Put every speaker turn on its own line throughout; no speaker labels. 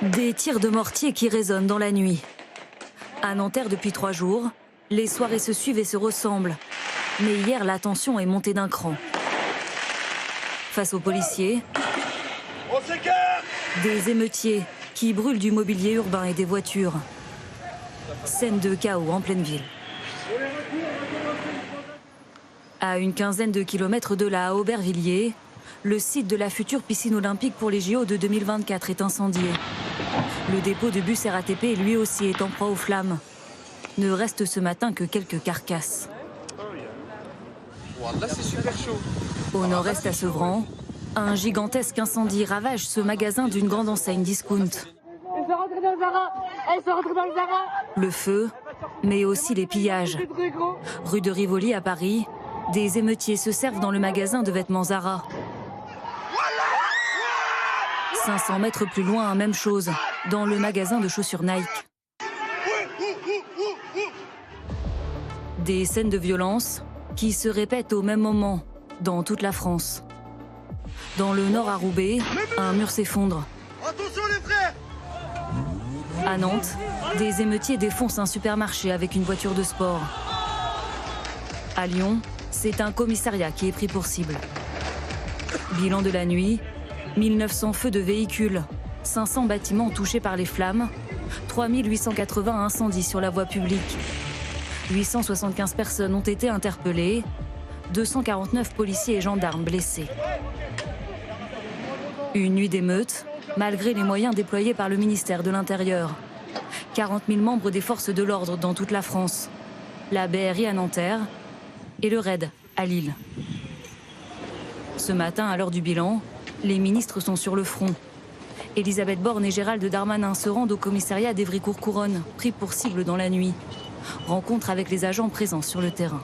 Des tirs de mortier qui résonnent dans la nuit. À Nanterre depuis 3 jours, les soirées se suivent et se ressemblent. Mais hier, la tension est montée d'un cran. Face aux policiers, des émeutiers qui brûlent du mobilier urbain et des voitures. Scène de chaos en pleine ville. À une quinzaine de kilomètres de là, à Aubervilliers, le site de la future piscine olympique pour les JO de 2024 est incendié. Le dépôt de bus RATP, lui aussi, est en proie aux flammes. Ne reste ce matin que quelques carcasses.
Là, c'est super chaud.
Au nord-est à Sevran, un gigantesque incendie ravage ce magasin d'une grande enseigne discount.
Elles sont rentrées dans le Zara. Elles sont rentrées dans le Zara.
Le feu, mais aussi les pillages. Rue de Rivoli à Paris, des émeutiers se servent dans le magasin de vêtements Zara. 500 mètres plus loin, même chose, dans le magasin de chaussures Nike. Des scènes de violence qui se répètent au même moment dans toute la France. Dans le nord à Roubaix, un mur s'effondre.
Attention les frères!
À Nantes, des émeutiers défoncent un supermarché avec une voiture de sport. À Lyon, c'est un commissariat qui est pris pour cible. Bilan de la nuit, 1900 feux de véhicules, 500 bâtiments touchés par les flammes, 3880 incendies sur la voie publique. 875 personnes ont été interpellées, 249 policiers et gendarmes blessés. Une nuit d'émeute, malgré les moyens déployés par le ministère de l'Intérieur. 40 000 membres des forces de l'ordre dans toute la France. La BRI à Nanterre et le RAID à Lille. Ce matin, à l'heure du bilan, les ministres sont sur le front. Elisabeth Borne et Gérald Darmanin se rendent au commissariat d'Évry-Courcouronnes, pris pour cible dans la nuit. Rencontre avec les agents présents sur le terrain.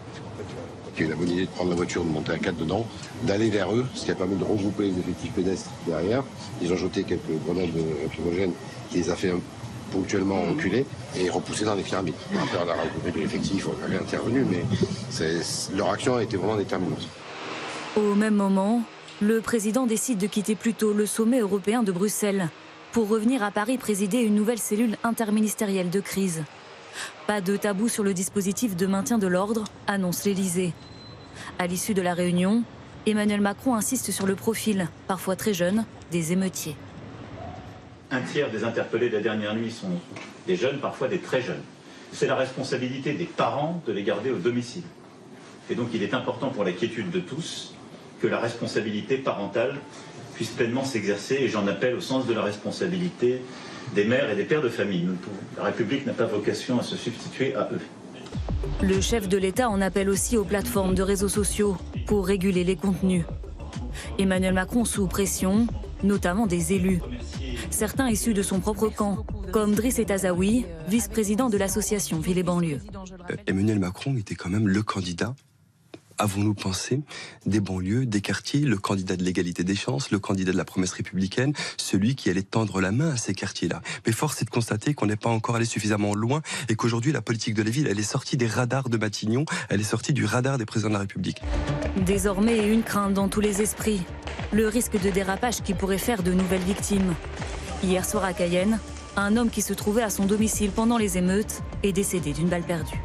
Qui a eu la bonne idée de prendre la voiture, de monter un cadre dedans, d'aller vers eux, ce qui a permis de regrouper les effectifs pédestres derrière. Ils ont jeté quelques grenades lacrymogènes qui les a fait ponctuellement reculer et repousser dans les pyramides. Après, on a regroupé de l'effectif, on avait intervenu, mais leur action a été vraiment déterminante.
Au même moment, le président décide de quitter plus tôt le sommet européen de Bruxelles pour revenir à Paris présider une nouvelle cellule interministérielle de crise. Pas de tabou sur le dispositif de maintien de l'ordre, annonce l'Élysée. À l'issue de la réunion, Emmanuel Macron insiste sur le profil, parfois très jeune, des émeutiers.
Un tiers des interpellés de la dernière nuit sont des jeunes, parfois des très jeunes. C'est la responsabilité des parents de les garder au domicile. Et donc il est important pour la quiétude de tous que la responsabilité parentale puisse pleinement s'exercer, et j'en appelle au sens de la responsabilité des mères et des pères de famille. La République n'a pas vocation à se substituer à eux.
Le chef de l'État en appelle aussi aux plateformes de réseaux sociaux pour réguler les contenus. Emmanuel Macron sous pression, notamment des élus. Certains issus de son propre camp, comme Driss Etazaoui, vice-président de l'association Ville et Banlieue.
Emmanuel Macron était quand même le candidat, avons-nous pensé, des banlieues, des quartiers, le candidat de l'égalité des chances, le candidat de la promesse républicaine, celui qui allait tendre la main à ces quartiers-là. Mais force est de constater qu'on n'est pas encore allé suffisamment loin et qu'aujourd'hui la politique de la ville, elle est sortie des radars de Matignon, elle est sortie du radar des présidents de la République.
Désormais, une crainte dans tous les esprits, le risque de dérapage qui pourrait faire de nouvelles victimes. Hier soir à Cayenne, un homme qui se trouvait à son domicile pendant les émeutes est décédé d'une balle perdue.